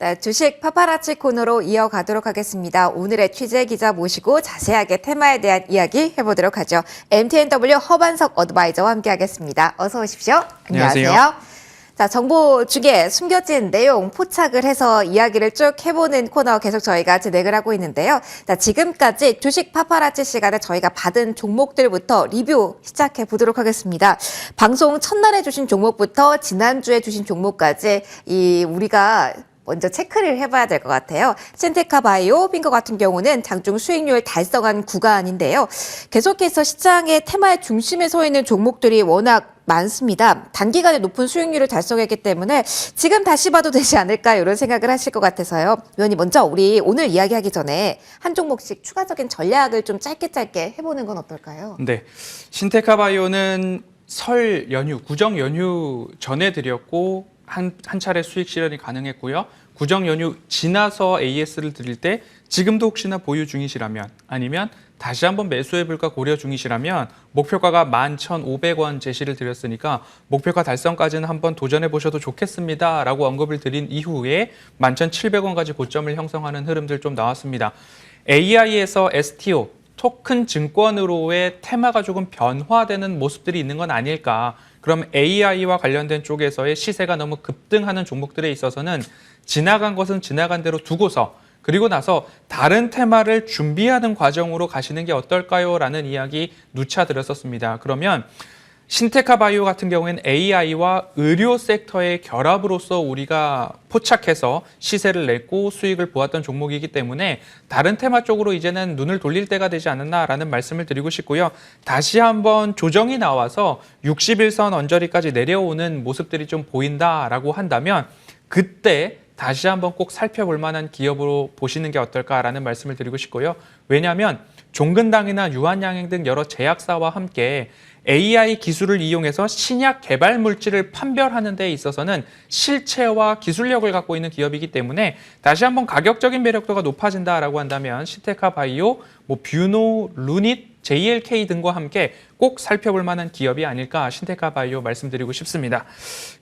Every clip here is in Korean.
네, 주식 파파라치 코너로 이어가도록 하겠습니다. 오늘의 취재 기자 모시고 자세하게 테마에 대한 이야기 해보도록 하죠. MTNW 허반석 어드바이저와 함께하겠습니다. 어서 오십시오. 안녕하세요. 자, 정보 중에 숨겨진 내용 포착을 해서 이야기를 쭉 해보는 코너 계속 저희가 진행을 하고 있는데요. 자, 지금까지 주식 파파라치 시간에 저희가 받은 종목들부터 리뷰 시작해 보도록 하겠습니다. 방송 첫날에 주신 종목부터 지난주에 주신 종목까지 우리가 먼저 체크를 해봐야 될 것 같아요. 신테카 바이오, 빈거 같은 경우는 장중 수익률 달성한 구간인데요. 계속해서 시장의 테마의 중심에 서 있는 종목들이 워낙 많습니다. 단기간에 높은 수익률을 달성했기 때문에 지금 다시 봐도 되지 않을까 이런 생각을 하실 것 같아서요. 위원님 먼저 우리 오늘 이야기하기 전에 한 종목씩 추가적인 전략을 좀 짧게 해보는 건 어떨까요? 네, 신테카 바이오는 설 연휴, 구정 연휴 전에 드렸고 한 차례 수익 실현이 가능했고요. 구정 연휴 지나서 AS를 드릴 때 지금도 혹시나 보유 중이시라면 아니면 다시 한번 매수해볼까 고려 중이시라면 목표가가 11,500원 제시를 드렸으니까 목표가 달성까지는 한번 도전해보셔도 좋겠습니다 라고 언급을 드린 이후에 11,700원까지 고점을 형성하는 흐름들 좀 나왔습니다. AI에서 STO, 토큰 증권으로의 테마가 조금 변화되는 모습들이 있는 건 아닐까. 그럼 AI와 관련된 쪽에서의 시세가 너무 급등하는 종목들에 있어서는 지나간 것은 지나간 대로 두고서 그리고 나서 다른 테마를 준비하는 과정으로 가시는 게 어떨까요? 라는 이야기 누차 드렸었습니다. 그러면 신테카 바이오 같은 경우에는 AI와 의료 섹터의 결합으로서 우리가 포착해서 시세를 냈고 수익을 보았던 종목이기 때문에 다른 테마 쪽으로 이제는 눈을 돌릴 때가 되지 않았나라는 말씀을 드리고 싶고요. 다시 한번 조정이 나와서 61선 언저리까지 내려오는 모습들이 좀 보인다라고 한다면 그때 다시 한번 꼭 살펴볼 만한 기업으로 보시는 게 어떨까라는 말씀을 드리고 싶고요. 왜냐하면 종근당이나 유한양행 등 여러 제약사와 함께 AI 기술을 이용해서 신약 개발 물질을 판별하는 데 있어서는 실체와 기술력을 갖고 있는 기업이기 때문에 다시 한번 가격적인 매력도가 높아진다라고 한다면 신테카 바이오, 뷰노, 루닛, JLK 등과 함께 꼭 살펴볼 만한 기업이 아닐까 신테카 바이오 말씀드리고 싶습니다.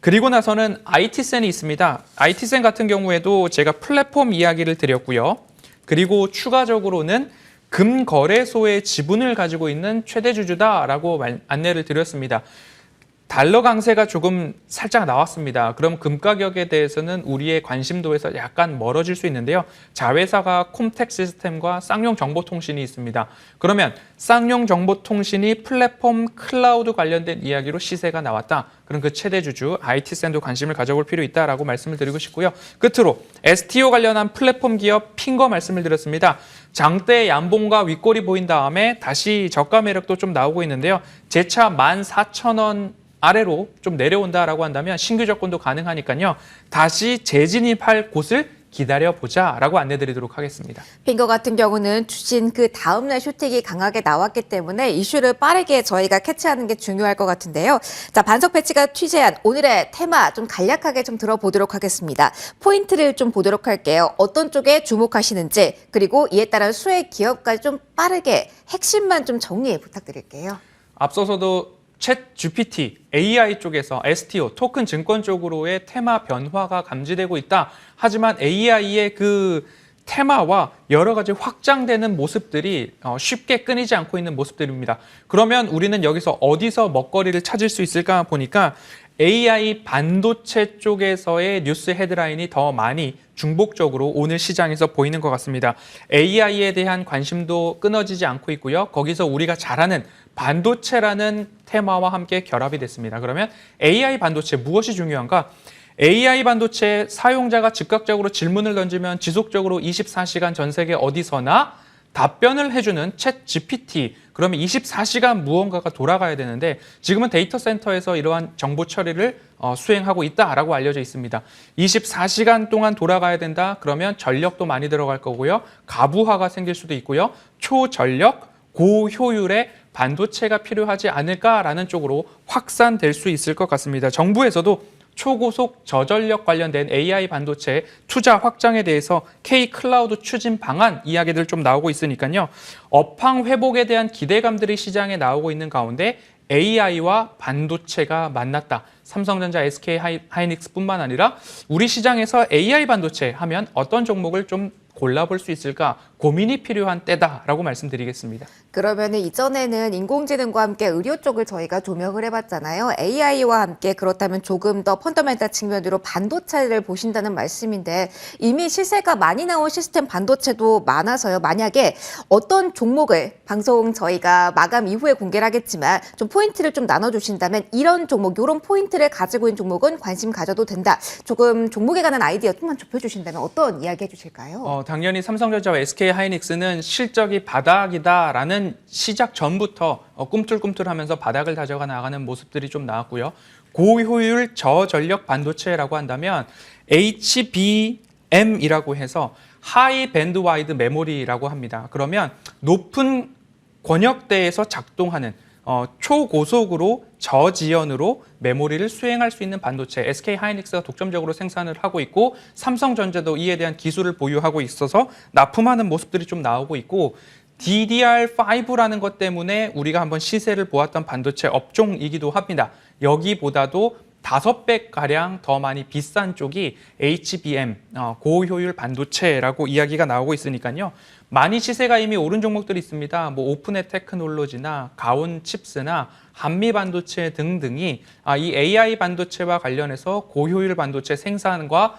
그리고 나서는 IT센이 있습니다. IT센 같은 경우에도 제가 플랫폼 이야기를 드렸고요. 그리고 추가적으로는 금거래소의 지분을 가지고 있는 최대 주주다라고 안내를 드렸습니다. 달러 강세가 조금 살짝 나왔습니다. 그럼 금 가격에 대해서는 우리의 관심도에서 약간 멀어질 수 있는데요. 자회사가 콤텍 시스템과 쌍용 정보통신이 있습니다. 그러면 쌍용 정보통신이 플랫폼 클라우드 관련된 이야기로 시세가 나왔다. 그럼 그 최대 주주 IT센도 관심을 가져볼 필요 있다라고 말씀을 드리고 싶고요. 끝으로 STO 관련한 플랫폼 기업 핑거 말씀을 드렸습니다. 장대 양봉과 윗골이 보인 다음에 다시 저가 매력도 좀 나오고 있는데요. 재차 14,000원 아래로 좀 내려온다라고 한다면 신규 접근도 가능하니까요. 다시 재진입할 곳을 기다려보자라고 안내드리도록 하겠습니다. 핑거 같은 경우는 주신 그 다음날 쇼택이 강하게 나왔기 때문에 이슈를 빠르게 저희가 캐치하는 게 중요할 것 같은데요. 자, 반석 패치가 취재한 오늘의 테마 좀 간략하게 좀 들어보도록 하겠습니다. 포인트를 좀 보도록 할게요. 어떤 쪽에 주목하시는지 그리고 이에 따른 수혜 기업까지 좀 빠르게 핵심만 좀 정리 부탁드릴게요. 앞서서도 챗 GPT, AI 쪽에서 STO, 토큰 증권 쪽으로의 테마 변화가 감지되고 있다. 하지만 AI의 그 테마와 여러 가지 확장되는 모습들이 쉽게 끊이지 않고 있는 모습들입니다. 그러면 우리는 여기서 어디서 먹거리를 찾을 수 있을까 보니까 AI 반도체 쪽에서의 뉴스 헤드라인이 더 많이 중복적으로 오늘 시장에서 보이는 것 같습니다. AI에 대한 관심도 끊어지지 않고 있고요. 거기서 우리가 잘 아는 반도체라는 테마와 함께 결합이 됐습니다. 그러면 AI 반도체 무엇이 중요한가? AI 반도체 사용자가 즉각적으로 질문을 던지면 지속적으로 24시간 전 세계 어디서나 답변을 해주는 챗 GPT. 그러면 24시간 무언가가 돌아가야 되는데 지금은 데이터 센터에서 이러한 정보 처리를 수행하고 있다라고 알려져 있습니다. 24시간 동안 돌아가야 된다. 그러면 전력도 많이 들어갈 거고요. 가부하가 생길 수도 있고요. 초전력, 고효율의 반도체가 필요하지 않을까라는 쪽으로 확산될 수 있을 것 같습니다. 정부에서도 초고속 저전력 관련된 AI 반도체 투자 확장에 대해서 K-클라우드 추진 방안 이야기들 좀 나오고 있으니까요. 업황 회복에 대한 기대감들이 시장에 나오고 있는 가운데 AI와 반도체가 만났다. 삼성전자, SK 하이닉스뿐만 아니라 우리 시장에서 AI 반도체 하면 어떤 종목을 좀 골라볼 수 있을까 고민이 필요한 때다라고 말씀드리겠습니다. 그러면 이전에는 인공지능과 함께 의료 쪽을 저희가 조명을 해봤잖아요. AI와 함께 그렇다면 조금 더 펀더멘탈 측면으로 반도체를 보신다는 말씀인데 이미 시세가 많이 나온 시스템 반도체도 많아서요. 만약에 어떤 종목을 방송 저희가 마감 이후에 공개를 하겠지만 좀 포인트를 좀 나눠주신다면 이런 종목, 이런 포인트를 가지고 있는 종목은 관심 가져도 된다. 조금 종목에 관한 아이디어 좀만 좁혀주신다면 어떤 이야기 해주실까요? 당연히 삼성전자와 SK 하이닉스는 실적이 바닥이다라는 시작 전부터 꿈틀꿈틀하면서 바닥을 다져가 나가는 모습들이 좀 나왔고요. 고효율 저전력 반도체라고 한다면 HBM이라고 해서 하이 밴드 와이드 메모리라고 합니다. 그러면 높은 권역대에서 작동하는 초고속으로 저지연으로 메모리를 수행할 수 있는 반도체 SK 하이닉스가 독점적으로 생산을 하고 있고 삼성전자도 이에 대한 기술을 보유하고 있어서 납품하는 모습들이 좀 나오고 있고 DDR5라는 것 때문에 우리가 한번 시세를 보았던 반도체 업종이기도 합니다. 여기보다도 5배가량 더 많이 비싼 쪽이 HBM, 고효율 반도체라고 이야기가 나오고 있으니까요. 많이 시세가 이미 오른 종목들이 있습니다. 뭐 오픈의 테크놀로지나 가온 칩스나 한미 반도체 등등이 이 AI 반도체와 관련해서 고효율 반도체 생산과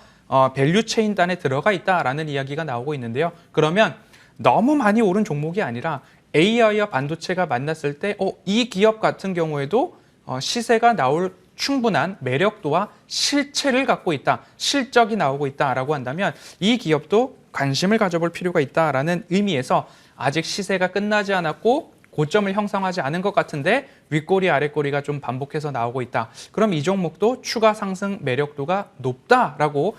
밸류 체인단에 들어가 있다라는 이야기가 나오고 있는데요. 그러면 너무 많이 오른 종목이 아니라 AI와 반도체가 만났을 때 이 기업 같은 경우에도 시세가 나올 충분한 매력도와 실체를 갖고 있다, 실적이 나오고 있다라고 한다면 이 기업도 관심을 가져볼 필요가 있다라는 의미에서 아직 시세가 끝나지 않았고 고점을 형성하지 않은 것 같은데 윗꼬리 아랫꼬리가 좀 반복해서 나오고 있다. 그럼 이 종목도 추가 상승 매력도가 높다라고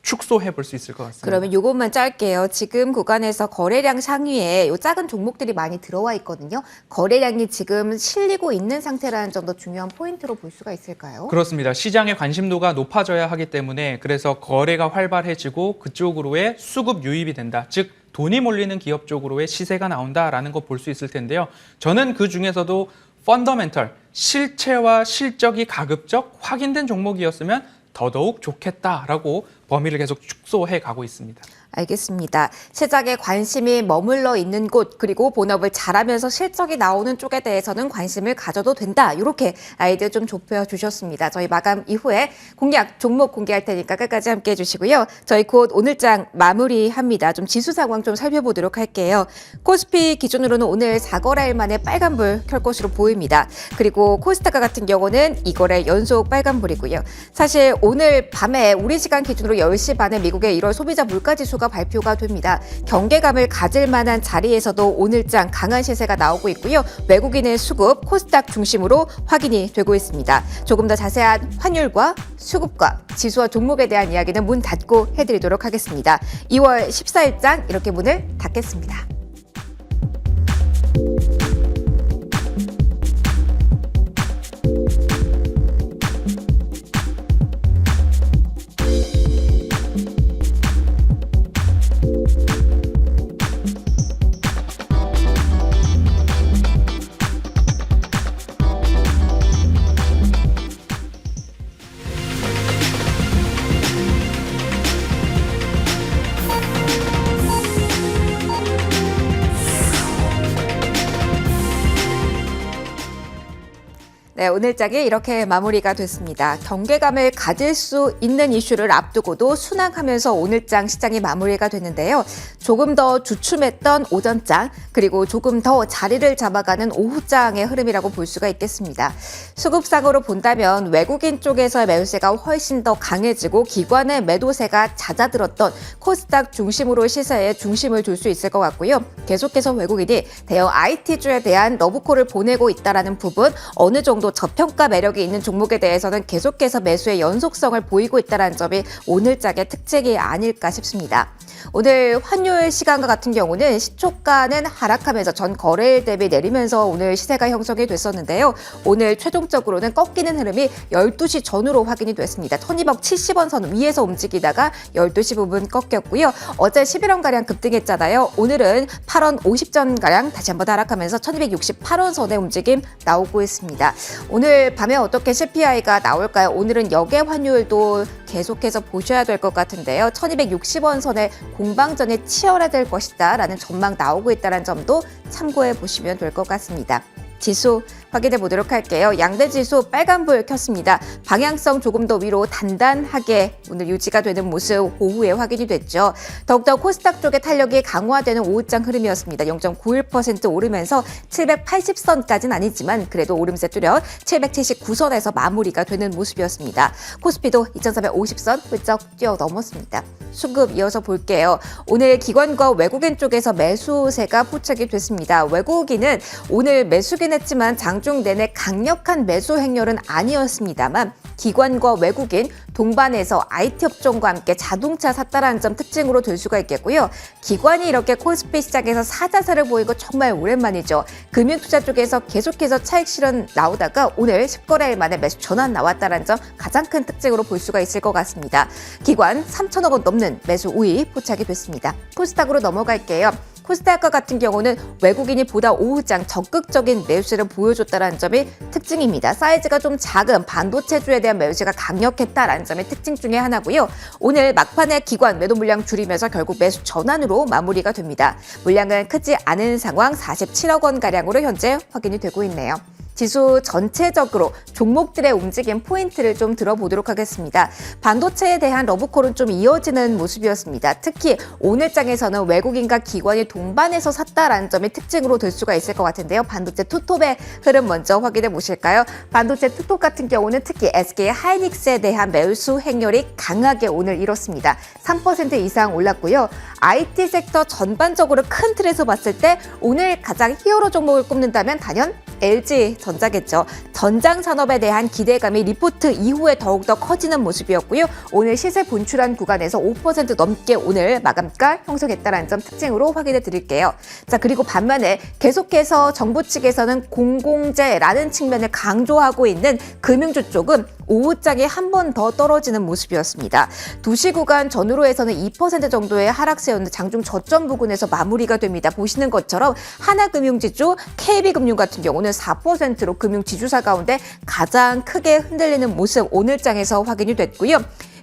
축소해 볼 수 있을 것 같습니다. 그러면 이것만 짧게요. 지금 구간에서 거래량 상위에 요 작은 종목들이 많이 들어와 있거든요. 거래량이 지금 실리고 있는 상태라는 점도 중요한 포인트로 볼 수가 있을까요? 그렇습니다. 시장의 관심도가 높아져야 하기 때문에 그래서 거래가 활발해지고 그쪽으로의 수급 유입이 된다. 즉 돈이 몰리는 기업 쪽으로의 시세가 나온다라는 거 볼 수 있을 텐데요. 저는 그 중에서도 펀더멘털, 실체와 실적이 가급적 확인된 종목이었으면 더더욱 좋겠다라고 범위를 계속 축소해 가고 있습니다. 알겠습니다. 시장에 관심이 머물러 있는 곳 그리고 본업을 잘하면서 실적이 나오는 쪽에 대해서는 관심을 가져도 된다. 이렇게 아이디어 좀 좁혀주셨습니다. 저희 마감 이후에 공략 종목 공개할 테니까 끝까지 함께해 주시고요. 저희 곧 오늘장 마무리합니다. 좀 지수 상황 좀 살펴보도록 할게요. 코스피 기준으로는 오늘 4거래일 만에 빨간불 켤 것으로 보입니다. 그리고 코스닥 같은 경우는 2거래 연속 빨간불이고요. 사실 오늘 밤에 우리 시간 기준으로 10시 반에 미국의 1월 소비자 물가지수가 발표가 됩니다. 경계감을 가질 만한 자리에서도 오늘장 강한 시세가 나오고 있고요. 외국인의 수급 코스닥 중심으로 확인이 되고 있습니다. 조금 더 자세한 환율과 수급과 지수와 종목에 대한 이야기는 문 닫고 해드리도록 하겠습니다. 2월 14일장 이렇게 문을 닫겠습니다. 네, 오늘장이 이렇게 마무리가 됐습니다. 경계감을 가질 수 있는 이슈를 앞두고도 순항하면서 오늘장 시장이 마무리가 됐는데요. 조금 더 주춤했던 오전장 그리고 조금 더 자리를 잡아가는 오후장의 흐름이라고 볼 수가 있겠습니다. 수급상으로 본다면 외국인 쪽에서의 매수세가 훨씬 더 강해지고 기관의 매도세가 잦아들었던 코스닥 중심으로 시세에 중심을 둘 수 있을 것 같고요. 계속해서 외국인이 대형 IT주에 대한 러브콜을 보내고 있다는 부분 어느 정도 저평가 매력이 있는 종목에 대해서는 계속해서 매수의 연속성을 보이고 있다는 점이 오늘장의 특징이 아닐까 싶습니다. 오늘 환율 시간과 같은 경우는 시초가는 하락하면서 전 거래일 대비 내리면서 오늘 시세가 형성이 됐었는데요. 오늘 최종적으로는 꺾이는 흐름이 12시 전후로 확인이 됐습니다. 1270원 선 위에서 움직이다가 12시 부분 꺾였고요. 어제 11원가량 급등했잖아요. 오늘은 8원 50전가량 다시 한번 하락하면서 1268원 선의 움직임 나오고 있습니다. 오늘 밤에 어떻게 CPI가 나올까요? 오늘은 역의 환율도 계속해서 보셔야 될 것 같은데요. 1260원 선의 공방전이 치열해질 것이다 라는 전망 나오고 있다는 점도 참고해 보시면 될 것 같습니다. 지수 확인해 보도록 할게요. 양대 지수 빨간불 켰습니다. 방향성 조금 더 위로 단단하게 오늘 유지가 되는 모습 오후에 확인이 됐죠. 더욱더 코스닥 쪽의 탄력이 강화되는 오후장 흐름이었습니다. 0.91% 오르면서 780선까지는 아니지만 그래도 오름세 뚜렷 779선에서 마무리가 되는 모습이었습니다. 코스피도 2450선 훌쩍 뛰어넘었습니다. 수급 이어서 볼게요. 오늘 기관과 외국인 쪽에서 매수세가 포착이 됐습니다. 외국인은 오늘 매수긴 했지만 장중 내내 강력한 매수 행렬은 아니었습니다만 기관과 외국인 동반해서 IT 업종과 함께 자동차 샀다라는 점 특징으로 들 수가 있겠고요. 기관이 이렇게 코스피 시장에서 사자세를 보이고 정말 오랜만이죠. 금융투자 쪽에서 계속해서 차익 실현 나오다가 오늘 10거래일 만에 매수 전환 나왔다는 점 가장 큰 특징으로 볼 수가 있을 것 같습니다. 기관 3천억 원 넘는 매수 우위 포착이 됐습니다. 코스닥으로 넘어갈게요. 코스닥과 같은 경우는 외국인이 보다 오후장 적극적인 매수를 보여줬다는 점이 특징입니다. 사이즈가 좀 작은 반도체주에 대한 매수가 강력했다라는 점이 특징 중에 하나고요. 오늘 막판에 기관 매도 물량 줄이면서 결국 매수 전환으로 마무리가 됩니다. 물량은 크지 않은 상황 47억 원가량으로 현재 확인이 되고 있네요. 지수 전체적으로 종목들의 움직임 포인트를 좀 들어보도록 하겠습니다. 반도체에 대한 러브콜은 좀 이어지는 모습이었습니다. 특히 오늘장에서는 외국인과 기관이 동반해서 샀다라는 점이 특징으로 될 수가 있을 것 같은데요. 반도체 투톱의 흐름 먼저 확인해 보실까요? 반도체 투톱 같은 경우는 특히 SK 하이닉스에 대한 매수 행렬이 강하게 오늘 이뤘습니다. 3% 이상 올랐고요. IT 섹터 전반적으로 큰 틀에서 봤을 때 오늘 가장 히어로 종목을 꼽는다면 단연 LG전자겠죠. 전장 산업에 대한 기대감이 리포트 이후에 더욱더 커지는 모습이었고요. 오늘 시세 분출한 구간에서 5% 넘게 오늘 마감가 형성했다는 점 특징으로 확인해 드릴게요. 자, 그리고 반면에 계속해서 정부 측에서는 공공재라는 측면을 강조하고 있는 금융주 쪽은 오후장에 한 번 더 떨어지는 모습이었습니다. 2시 구간 전후로 해서는 2% 정도의 하락세였는데 장중 저점 부근에서 마무리가 됩니다. 보시는 것처럼 하나금융지주, KB금융 같은 경우는 4%로 금융지주사 가운데 가장 크게 흔들리는 모습 오늘장에서 확인이 됐고요.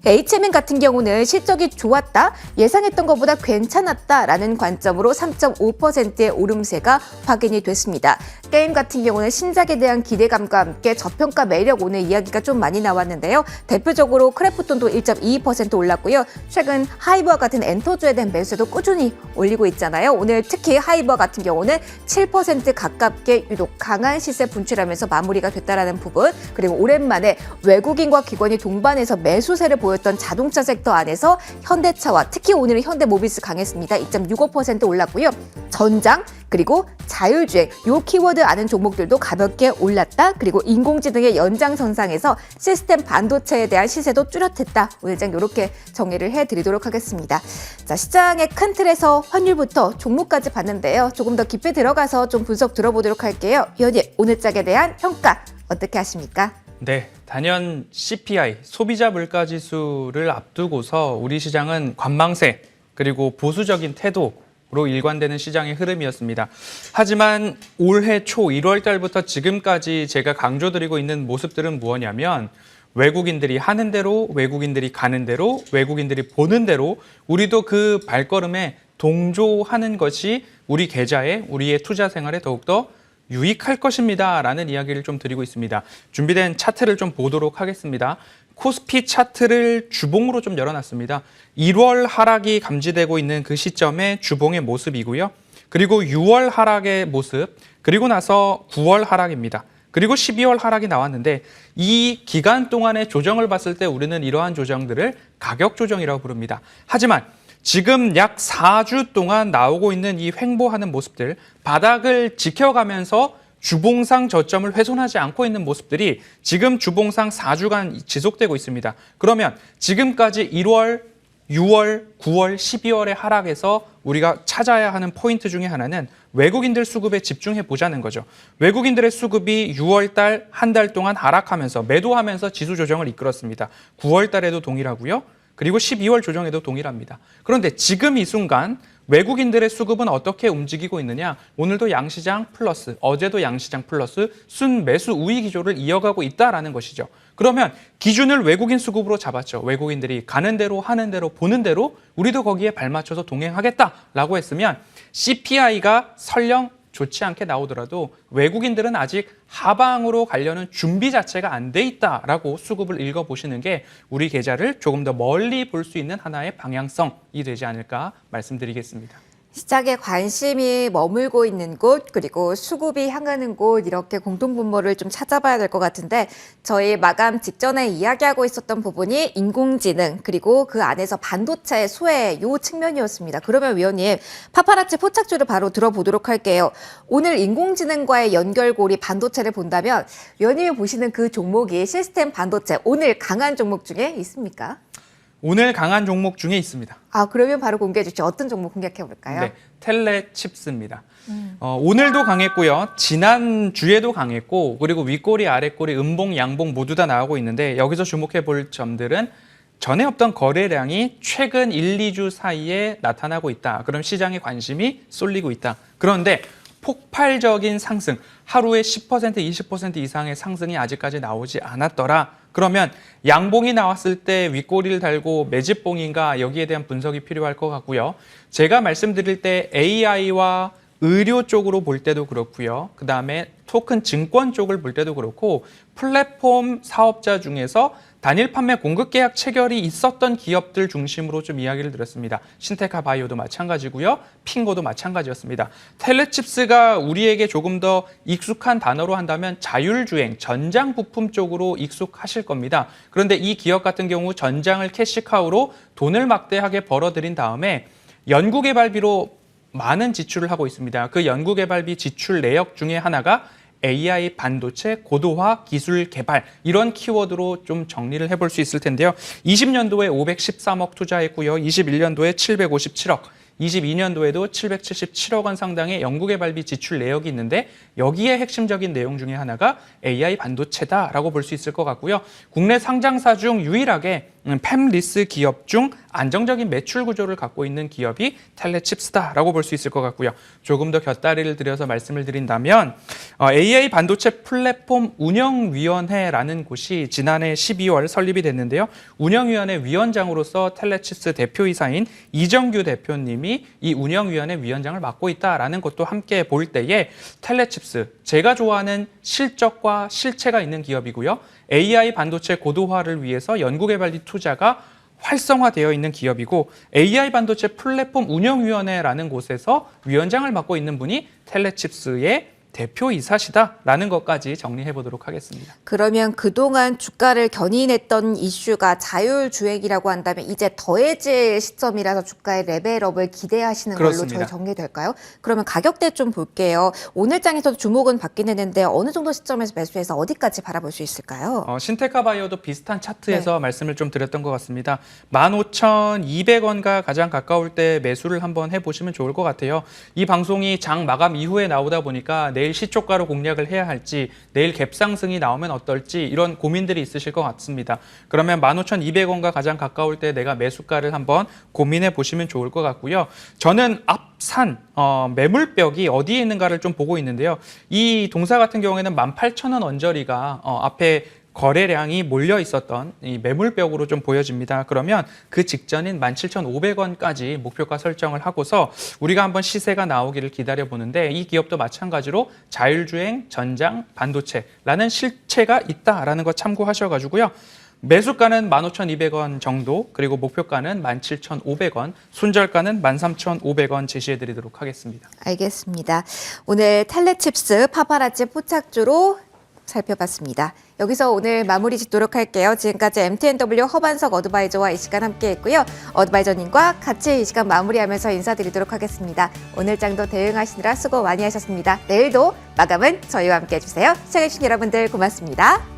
HMN 같은 경우는 실적이 좋았다, 예상했던 것보다 괜찮았다라는 관점으로 3.5%의 오름세가 확인이 됐습니다. 게임 같은 경우는 신작에 대한 기대감과 함께 저평가 매력 오늘 이야기가 좀 많이 나왔는데요. 대표적으로 크래프톤도 1.22% 올랐고요. 최근 하이버와 같은 엔터주에 대한 매수도 꾸준히 올리고 있잖아요. 오늘 특히 하이버 같은 경우는 7% 가깝게 유독 강한 시세 분출하면서 마무리가 됐다라는 부분, 그리고 오랜만에 외국인과 기관이 동반해서 매수세를 보였던 자동차 섹터 안에서 현대차와 특히 오늘은 현대모비스 강했습니다. 2.65% 올랐고요. 전장 그리고 자율주행 요 키워드 아는 종목들도 가볍게 올랐다. 그리고 인공지능의 연장선상에서 시스템 반도체에 대한 시세도 뚜렷했다. 오늘장 이렇게 정리를 해드리도록 하겠습니다. 자, 시장의 큰 틀에서 환율부터 종목까지 봤는데요. 조금 더 깊이 들어가서 좀 분석 들어보도록 할게요. 위원님, 오늘장에 대한 평가 어떻게 하십니까? 네, 단연 CPI, 소비자 물가지수를 앞두고서 우리 시장은 관망세 그리고 보수적인 태도로 일관되는 시장의 흐름이었습니다. 하지만 올해 초 1월 달부터 지금까지 제가 강조드리고 있는 모습들은 무엇이냐면 외국인들이 하는 대로, 외국인들이 가는 대로, 외국인들이 보는 대로 우리도 그 발걸음에 동조하는 것이 우리 계좌에, 우리의 투자 생활에 더욱더 유익할 것입니다 라는 이야기를 좀 드리고 있습니다. 준비된 차트를 좀 보도록 하겠습니다. 코스피 차트를 주봉으로 좀 열어놨습니다. 1월 하락이 감지되고 있는 그 시점의 주봉의 모습이고요. 그리고 6월 하락의 모습, 그리고 나서 9월 하락입니다. 그리고 12월 하락이 나왔는데 이 기간 동안의 조정을 봤을 때 우리는 이러한 조정들을 가격 조정이라고 부릅니다. 하지만 지금 약 4주 동안 나오고 있는 이 횡보하는 모습들, 바닥을 지켜가면서 주봉상 저점을 훼손하지 않고 있는 모습들이 지금 주봉상 4주간 지속되고 있습니다. 그러면 지금까지 1월, 6월, 9월, 12월의 하락에서 우리가 찾아야 하는 포인트 중에 하나는 외국인들 수급에 집중해 보자는 거죠. 외국인들의 수급이 6월 달 한 달 동안 하락하면서 매도하면서 지수 조정을 이끌었습니다. 9월 달에도 동일하고요. 그리고 12월 조정에도 동일합니다. 그런데 지금 이 순간 외국인들의 수급은 어떻게 움직이고 있느냐? 오늘도 양시장 플러스, 어제도 양시장 플러스 순매수 우위 기조를 이어가고 있다라는 것이죠. 그러면 기준을 외국인 수급으로 잡았죠. 외국인들이 가는 대로 하는 대로 보는 대로 우리도 거기에 발맞춰서 동행하겠다라고 했으면 CPI가 설령 좋지 않게 나오더라도 외국인들은 아직 하방으로 가려는 준비 자체가 안 돼 있다라고 수급을 읽어보시는 게 우리 계좌를 조금 더 멀리 볼 수 있는 하나의 방향성이 되지 않을까 말씀드리겠습니다. 시장에 관심이 머물고 있는 곳, 그리고 수급이 향하는 곳, 이렇게 공통분모를 좀 찾아봐야 될 것 같은데, 저희 마감 직전에 이야기하고 있었던 부분이 인공지능, 그리고 그 안에서 반도체 수혜, 요 측면이었습니다. 그러면 위원님, 파파라치 포착주를 바로 들어보도록 할게요. 오늘 인공지능과의 연결고리 반도체를 본다면, 위원님이 보시는 그 종목이 시스템 반도체, 오늘 강한 종목 중에 있습니까? 오늘 강한 종목 중에 있습니다. 그러면 바로 공개해 주시죠. 어떤 종목 공략해 볼까요? 네, 텔레칩스입니다. 오늘도 강했고요. 지난주에도 강했고 그리고 윗꼬리 아랫꼬리 음봉 양봉 모두 다 나오고 있는데 여기서 주목해 볼 점들은 전에 없던 거래량이 최근 1, 2주 사이에 나타나고 있다. 그럼 시장에 관심이 쏠리고 있다. 그런데 폭발적인 상승, 하루에 10%, 20% 이상의 상승이 아직까지 나오지 않았더라. 그러면 양봉이 나왔을 때 윗꼬리를 달고 매집봉인가 여기에 대한 분석이 필요할 것 같고요. 제가 말씀드릴 때 AI와 의료 쪽으로 볼 때도 그렇고요. 그다음에 토큰 증권 쪽을 볼 때도 그렇고 플랫폼 사업자 중에서 단일 판매 공급 계약 체결이 있었던 기업들 중심으로 좀 이야기를 드렸습니다. 신테카 바이오도 마찬가지고요. 핑거도 마찬가지였습니다. 텔레칩스가 우리에게 조금 더 익숙한 단어로 한다면 자율주행, 전장 부품 쪽으로 익숙하실 겁니다. 그런데 이 기업 같은 경우 전장을 캐시카우로 돈을 막대하게 벌어들인 다음에 연구개발비로 많은 지출을 하고 있습니다. 그 연구개발비 지출 내역 중에 하나가 AI 반도체 고도화 기술 개발 이런 키워드로 좀 정리를 해볼 수 있을 텐데요. 20년도에 513억 투자했고요. 21년도에 757억, 22년도에도 777억 원 상당의 연구개발비 지출 내역이 있는데 여기에 핵심적인 내용 중에 하나가 AI 반도체다라고 볼 수 있을 것 같고요. 국내 상장사 중 유일하게 팹리스 기업 중 안정적인 매출 구조를 갖고 있는 기업이 텔레칩스다라고 볼 수 있을 것 같고요. 조금 더 곁다리를 들여서 말씀을 드린다면 AI 반도체 플랫폼 운영위원회라는 곳이 지난해 12월 설립이 됐는데요. 운영위원회 위원장으로서 텔레칩스 대표이사인 이정규 대표님이 이 운영위원회 위원장을 맡고 있다라는 것도 함께 볼 때에 텔레칩스, 제가 좋아하는 실적과 실체가 있는 기업이고요. AI 반도체 고도화를 위해서 연구개발비 투자가 활성화되어 있는 기업이고 AI 반도체 플랫폼 운영위원회라는 곳에서 위원장을 맡고 있는 분이 텔레칩스의 대표이사시다라는 것까지 정리해 보도록 하겠습니다. 그러면 그동안 주가를 견인했던 이슈가 자율주행이라고 한다면 이제 더해질 시점이라서 주가의 레벨업을 기대하시는 그렇습니다. 걸로 저희 정리될까요? 그러면 가격대 좀 볼게요. 오늘 장에서도 주목은 받긴 했는데 어느 정도 시점에서 매수해서 어디까지 바라볼 수 있을까요? 신테카 바이오도 비슷한 차트에서 말씀을 좀 드렸던 것 같습니다. 15,200원과 가장 가까울 때 매수를 한번 해보시면 좋을 것 같아요. 이 방송이 장 마감 이후에 나오다 보니까 내일 시초가로 공략을 해야 할지, 내일 갭상승이 나오면 어떨지 이런 고민들이 있으실 것 같습니다. 그러면 15,200원과 가장 가까울 때 내가 매수가를 한번 고민해 보시면 좋을 것 같고요. 저는 앞산 매물벽이 어디에 있는가를 좀 보고 있는데요. 이 동사 같은 경우에는 18,000원 언저리가 앞에 거래량이 몰려 있었던 이 매물벽으로 좀 보여집니다. 그러면 그 직전인 17,500원까지 목표가 설정을 하고서 우리가 한번 시세가 나오기를 기다려 보는데 이 기업도 마찬가지로 자율주행, 전장, 반도체라는 실체가 있다라는 거 참고하셔가지고요. 매수가는 15,200원 정도, 그리고 목표가는 17,500원, 손절가는 13,500원 제시해드리도록 하겠습니다. 알겠습니다. 오늘 텔레칩스 파파라치 포착주로 살펴봤습니다. 여기서 오늘 마무리 짓도록 할게요. 지금까지 MTNW 허반석 어드바이저와 이 시간 함께했고요. 어드바이저님과 같이 이 시간 마무리하면서 인사드리도록 하겠습니다. 오늘 장도 대응하시느라 수고 많이 하셨습니다. 내일도 마감은 저희와 함께 해주세요. 시청해주신 여러분들 고맙습니다.